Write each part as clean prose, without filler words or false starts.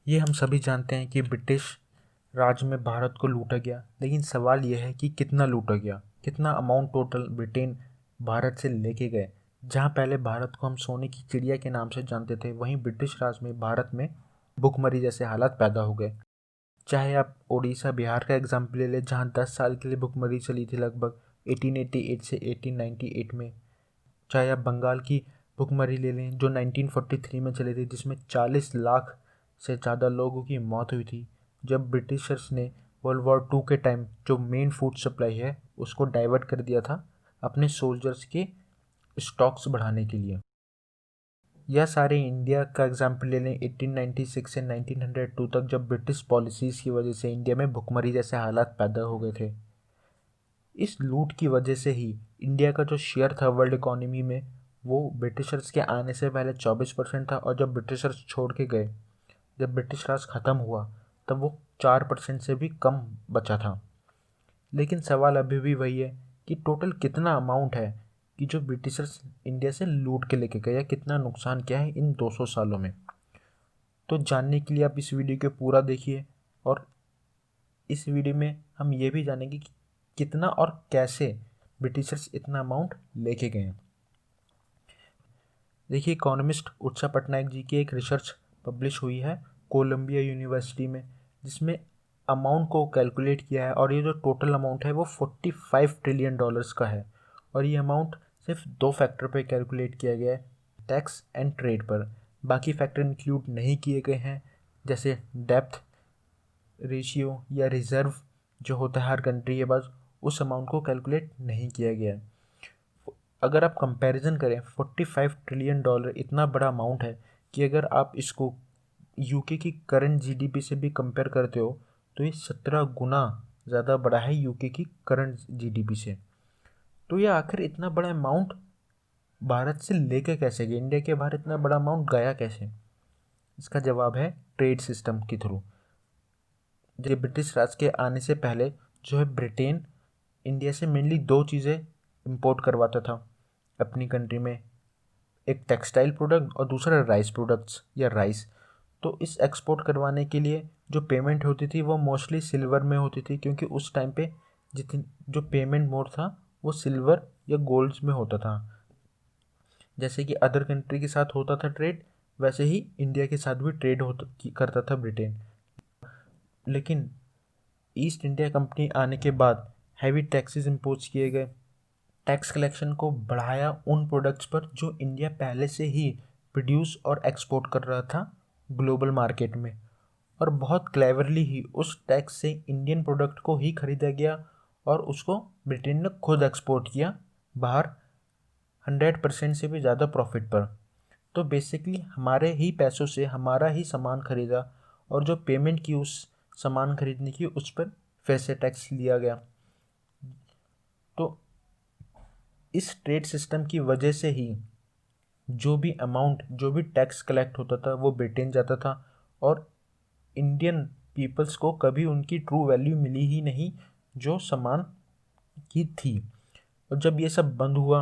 ये हम सभी जानते हैं कि ब्रिटिश राज में भारत को लूटा गया, लेकिन सवाल यह है कि कितना लूटा गया, कितना अमाउंट टोटल ब्रिटेन भारत से लेके गए। जहाँ पहले भारत को हम सोने की चिड़िया के नाम से जानते थे, वहीं ब्रिटिश राज में भारत में भुखमरी जैसे हालात पैदा हो गए। चाहे आप उड़ीसा बिहार का एग्जाम्पल ले लें, जहाँ 10 साल के लिए भुखमरी चली थी लगभग 1888 से 1898 में। चाहे आप बंगाल की भुखमरी ले लें जो 1943 में चली थी, जिसमें 40 लाख से ज़्यादा लोगों की मौत हुई थी, जब ब्रिटिशर्स ने वर्ल्ड वॉर 2 के टाइम जो मेन फूड सप्लाई है उसको डाइवर्ट कर दिया था अपने सोल्जर्स के स्टॉक्स बढ़ाने के लिए। या सारे इंडिया का एग्जाम्पल ले लें 1896 से 1902 तक, जब ब्रिटिश पॉलिसीज़ की वजह से इंडिया में भुखमरी जैसे हालात पैदा हो गए थे। इस लूट की वजह से ही इंडिया का जो शेयर था वर्ल्ड इकोनॉमी में, वो ब्रिटिशर्स के आने से पहले 24% था, और जब ब्रिटिशर्स छोड़ के गए, जब ब्रिटिश राज ख़त्म हुआ, तब वो 4% से भी कम बचा था। लेकिन सवाल अभी भी वही है कि टोटल कितना अमाउंट है कि जो ब्रिटिशर्स इंडिया से लूट के लेके गए, या कितना नुकसान किया है इन 200 सालों में। तो जानने के लिए आप इस वीडियो को पूरा देखिए, और इस वीडियो में हम ये भी जानेंगे कि कितना और कैसे ब्रिटिशर्स इतना अमाउंट लेके गए हैं। देखिए, इकोनॉमिस्ट उत्सा पटनायक जी की एक रिसर्च पब्लिश हुई है कोलंबिया यूनिवर्सिटी में, जिसमें अमाउंट को कैलकुलेट किया है, और ये जो टोटल अमाउंट है वो 45 ट्रिलियन डॉलर्स का है। और ये अमाउंट सिर्फ 2 फैक्टर पे कैलकुलेट किया गया है, टैक्स एंड ट्रेड पर। बाकी फैक्टर इंक्लूड नहीं किए गए हैं, जैसे डेप्थ रेशियो या रिजर्व जो होता है हर कंट्री के पास, उस अमाउंट को कैलकुलेट नहीं किया गया है। अगर आप कंपैरिजन करें, 45 ट्रिलियन डॉलर इतना बड़ा अमाउंट है कि अगर आप इसको यूके की करंट जीडीपी से भी कंपेयर करते हो तो ये 17 गुना ज़्यादा बड़ा है यूके की करंट जीडीपी से। तो ये आखिर इतना बड़ा अमाउंट भारत से लेके कैसे गए, इंडिया के बाहर इतना बड़ा अमाउंट गया कैसे? इसका जवाब है ट्रेड सिस्टम के थ्रू। जब ब्रिटिश राज के आने से पहले जो है, ब्रिटेन इंडिया से मेनली 2 चीज़ें इंपोर्ट करवाता था अपनी कंट्री में, एक टेक्सटाइल प्रोडक्ट और दूसरा राइस प्रोडक्ट्स या राइस। तो इस एक्सपोर्ट करवाने के लिए जो पेमेंट होती थी वो मोस्टली सिल्वर में होती थी, क्योंकि उस टाइम पे जितनी जो पेमेंट मोड था वो सिल्वर या गोल्ड्स में होता था। जैसे कि अदर कंट्री के साथ होता था ट्रेड, वैसे ही इंडिया के साथ भी ट्रेड होता करता था ब्रिटेन। लेकिन ईस्ट इंडिया कंपनी आने के बाद हैवी टैक्सेस इम्पोज किए गए। टैक्स कलेक्शन को बढ़ाया उन प्रोडक्ट्स पर जो इंडिया पहले से ही प्रोड्यूस और एक्सपोर्ट कर रहा था ग्लोबल मार्केट में, और बहुत क्लेवरली ही उस टैक्स से इंडियन प्रोडक्ट को ही खरीदा गया और उसको ब्रिटेन ने खुद एक्सपोर्ट किया बाहर 100% से भी ज़्यादा प्रॉफिट पर। तो बेसिकली हमारे ही पैसों से हमारा ही सामान खरीदा, और जो पेमेंट की उस सामान खरीदने की उस पर फिर से टैक्स लिया गया। तो इस ट्रेड सिस्टम की वजह से ही जो भी अमाउंट, जो भी टैक्स कलेक्ट होता था वो ब्रिटेन जाता था, और इंडियन पीपल्स को कभी उनकी ट्रू वैल्यू मिली ही नहीं जो सामान की थी। और जब ये सब बंद हुआ,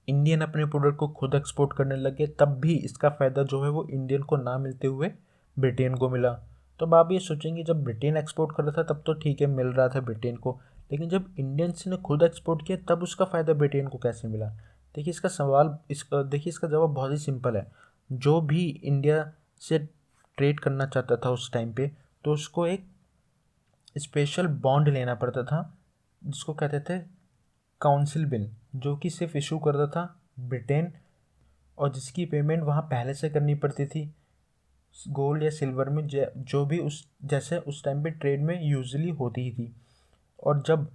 इंडियन अपने प्रोडक्ट को खुद एक्सपोर्ट करने लगे, तब भी इसका फ़ायदा जो है वो इंडियन को ना मिलते हुए ब्रिटेन को मिला। तो अब आप ये सोचेंगे, जब ब्रिटेन एक्सपोर्ट कर रहा था तब तो ठीक है, मिल रहा था ब्रिटेन को, लेकिन जब इंडियंस ने खुद एक्सपोर्ट किया तब उसका फ़ायदा ब्रिटेन को कैसे मिला? देखिए इसका जवाब बहुत ही सिंपल है। जो भी इंडिया से ट्रेड करना चाहता था उस टाइम पे, तो उसको एक स्पेशल बॉन्ड लेना पड़ता था, जिसको कहते थे काउंसिल बिल, जो कि सिर्फ इशू करता था ब्रिटेन, और जिसकी पेमेंट वहाँ पहले से करनी पड़ती थी गोल्ड या सिल्वर में, जो भी उस जैसे उस टाइम पे ट्रेड में यूजुअली होती ही थी। और जब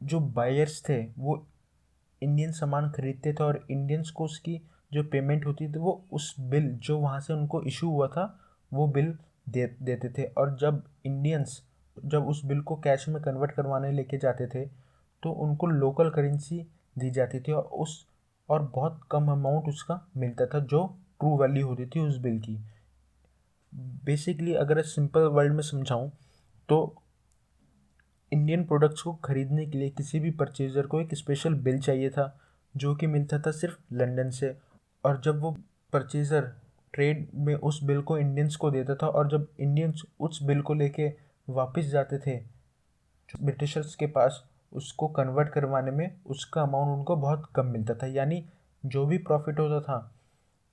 जो बायर्स थे वो इंडियन सामान खरीदते थे, और इंडियंस को उसकी जो पेमेंट होती थी वो उस बिल जो वहाँ से उनको इशू हुआ था वो बिल देते थे। और जब इंडियंस जब उस बिल को कैश में कन्वर्ट करवाने लेके जाते थे तो उनको लोकल करेंसी दी जाती थी, और बहुत कम अमाउंट उसका मिलता था जो ट्रू वैल्यू होती थी उस बिल की। बेसिकली अगर सिंपल वर्ड में समझाऊँ तो इंडियन प्रोडक्ट्स को खरीदने के लिए किसी भी परचेज़र को एक स्पेशल बिल चाहिए था, जो कि मिलता था सिर्फ लंदन से। और जब वो परचेज़र ट्रेड में उस बिल को इंडियंस को देता था, और जब इंडियंस उस बिल को लेके वापस जाते थे ब्रिटिशर्स के पास उसको कन्वर्ट करवाने में, उसका अमाउंट उनको बहुत कम मिलता था। यानी जो भी प्रॉफिट होता था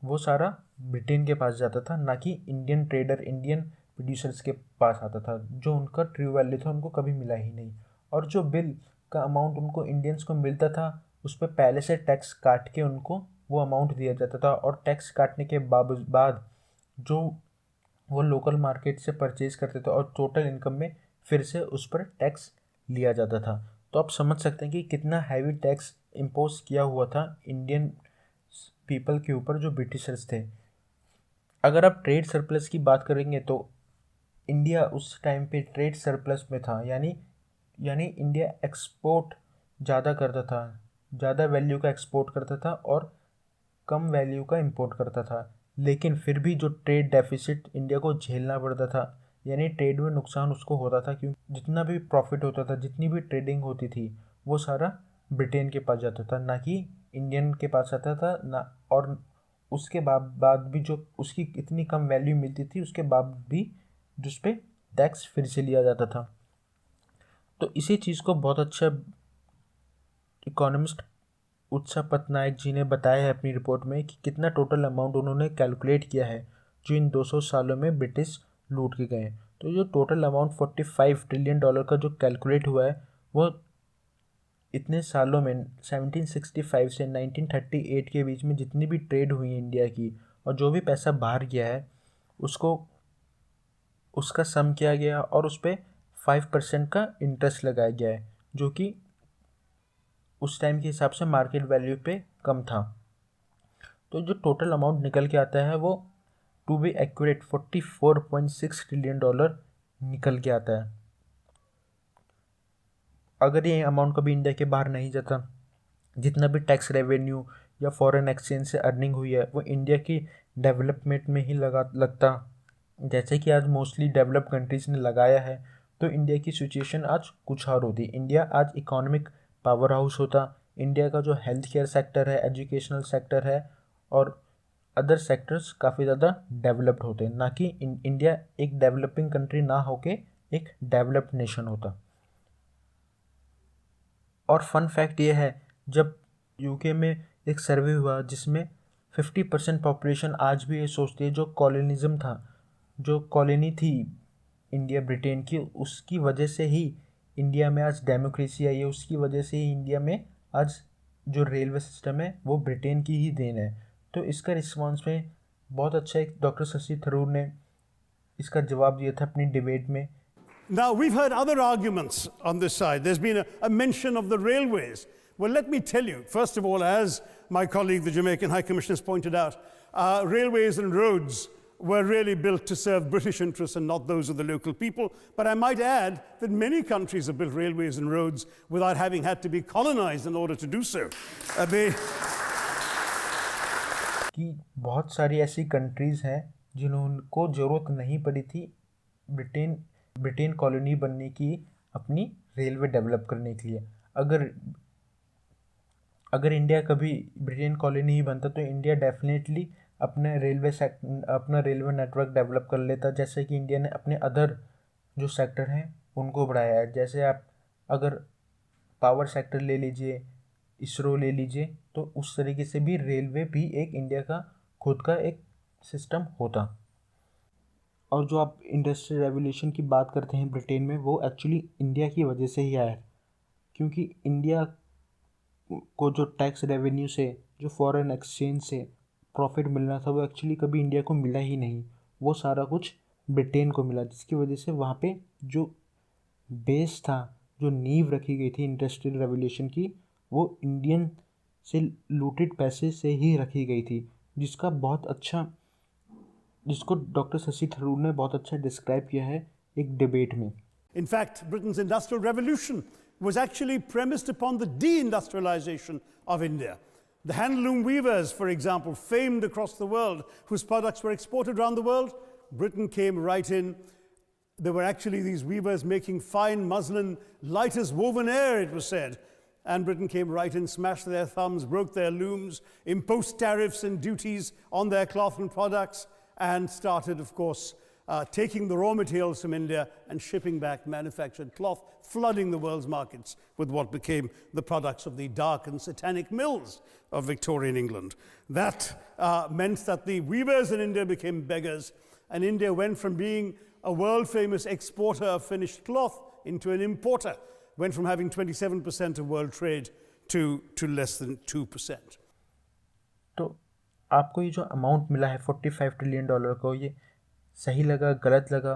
वो सारा ब्रिटेन के पास जाता था, ना कि इंडियन ट्रेडर, इंडियन प्रोड्यूसर्स के पास आता था। जो उनका ट्रू वैल्यू था उनको कभी मिला ही नहीं। और जो बिल का अमाउंट उनको इंडियंस को मिलता था उस पर पहले से टैक्स काट के उनको वो अमाउंट दिया जाता था, और टैक्स काटने के बाद जो वो लोकल मार्केट से परचेज करते थे और टोटल इनकम में फिर से उस पर टैक्स लिया जाता था। तो आप समझ सकते हैं कि कितना हैवी टैक्स इम्पोज किया हुआ था इंडियन पीपल के ऊपर जो ब्रिटिशर्स थे। अगर आप ट्रेड सरप्लस की बात करेंगे तो इंडिया उस टाइम पे ट्रेड सरप्लस में था, यानी इंडिया एक्सपोर्ट ज़्यादा करता था, ज़्यादा वैल्यू का एक्सपोर्ट करता था और कम वैल्यू का इंपोर्ट करता था। लेकिन फिर भी जो ट्रेड डेफिसिट इंडिया को झेलना पड़ता था, यानी ट्रेड में नुकसान उसको होता था, क्योंकि जितना भी प्रॉफिट होता था, जितनी भी ट्रेडिंग होती थी, वो सारा ब्रिटेन के पास जाता था, ना कि इंडियन के पास आता था ना। और उसके बाद भी जो उसकी इतनी कम वैल्यू मिलती थी उसके बाद भी जिस पे टैक्स फिर से लिया जाता था। तो इसी चीज़ को बहुत अच्छा इकोनॉमिस्ट उत्सा पटनायक जी ने बताया है अपनी रिपोर्ट में कि कितना टोटल अमाउंट उन्होंने कैलकुलेट किया है जो इन 200 सालों में ब्रिटिश लूट के गए हैं। तो जो टोटल अमाउंट 45 ट्रिलियन डॉलर का जो कैलकुलेट हुआ है वो इतने सालों में 1765 से 1938 के बीच में जितनी भी ट्रेड हुई है इंडिया की, और जो भी पैसा बाहर गया है उसको उसका सम किया गया और उस पर 5% का इंटरेस्ट लगाया गया है, जो कि उस टाइम के हिसाब से मार्केट वैल्यू पे कम था। तो जो टोटल अमाउंट निकल के आता है वो to be accurate 44.6 trillion dollar निकल के आता है। अगर ये अमाउंट कभी इंडिया के बाहर नहीं जाता, जितना भी टैक्स रेवेन्यू या फॉरेन एक्सचेंज से अर्निंग हुई है वो इंडिया की डेवलपमेंट में ही लगता, जैसे कि आज मोस्टली डेवलप कंट्रीज़ ने लगाया है, तो इंडिया की सिचुएशन आज कुछ और होती। इंडिया आज इकोनॉमिक पावर हाउस होता। इंडिया का जो हेल्थ केयर सेक्टर है, एजुकेशनल सेक्टर है और अदर सेक्टर्स काफ़ी ज़्यादा डेवलप्ड होते, ना कि इंडिया एक डेवलपिंग कंट्री ना होके एक डेवलप्ड नेशन होता। और फन फैक्ट ये है, जब यूके में एक सर्वे हुआ जिसमें 50% पॉपुलेशन आज भी ये सोचती है जो कॉलोनिज़म था, जो कॉलोनी थी इंडिया ब्रिटेन की, उसकी वजह से ही इंडिया में आज डेमोक्रेसी आई है, उसकी वजह से ही इंडिया में आज जो रेलवे सिस्टम है वो ब्रिटेन की ही देन है। तो इसका रिस्पॉन्स में बहुत अच्छा एक डॉक्टर शशि थरूर ने इसका जवाब दिया था अपनी डिबेट में। Now, we've heard other arguments on this side. There's been a mention of the railways. Well, let me tell you, first of all, as my colleague, the Jamaican High Commissioner, has pointed out, railways and roads were really built to serve British interests and not those of the local people. But I might add that many countries have built railways and roads without having had to be colonized in order to do so. कि बहुत सारी ऐसी countries हैं जिनको ज़रूरत नहीं पड़ी थी ब्रिटेन कॉलोनी बनने की अपनी रेलवे डेवलप करने के लिए। अगर इंडिया कभी ब्रिटेन कॉलोनी ही बनता तो इंडिया डेफिनेटली अपना रेलवे नेटवर्क डेवलप कर लेता, जैसे कि इंडिया ने अपने अदर जो सेक्टर हैं उनको बढ़ाया है। जैसे आप अगर पावर सेक्टर ले लीजिए, इसरो ले लीजिए, तो उस तरीके से भी रेलवे भी एक इंडिया का खुद का एक सिस्टम होता। और जो आप इंडस्ट्रियल रेवोल्यूशन की बात करते हैं ब्रिटेन में, वो एक्चुअली इंडिया की वजह से ही आया है, क्योंकि इंडिया को जो टैक्स रेवेन्यू से, जो फॉरेन एक्सचेंज से प्रॉफिट मिलना था वो एक्चुअली कभी इंडिया को मिला ही नहीं, वो सारा कुछ ब्रिटेन को मिला, जिसकी वजह से वहाँ पे जो बेस था, जो नींव रखी गई थी इंडस्ट्रियल रेवोल्यूशन की, वो इंडियन से लूटेड पैसे से ही रखी गई थी, जिसको डॉक्टर शशि थरूर ने बहुत अच्छा डिस्क्राइब किया है एक डिबेट में। In fact, Britain's industrial revolution was actually premised upon the deindustrialization of India. The handloom weavers, for example, famed across the world, whose products were exported around the world, Britain came right in. There were actually these weavers making fine muslin, light as woven air, it was said. and Britain came right in, smashed their thumbs, broke their looms, imposed tariffs and duties on their cloth and products, and started, of course, taking the raw materials from India and shipping back manufactured cloth, flooding the world's markets with what became the products of the dark and satanic mills of Victorian England. That meant that the weavers in India became beggars, and India went from being a world-famous exporter of finished cloth into an importer, went from having 27% of world trade to less than 2%. तो आपको ये जो amount मिला है 45 trillion dollar को, ये सही लगा, गलत लगा,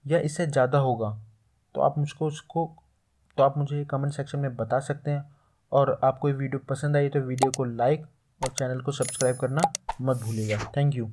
या इससे ज़्यादा होगा? तो आप मुझे कमेंट सेक्शन में बता सकते हैं। और आपको ये वीडियो पसंद आई तो वीडियो को लाइक और चैनल को सब्सक्राइब करना मत भूलिएगा। Thank you.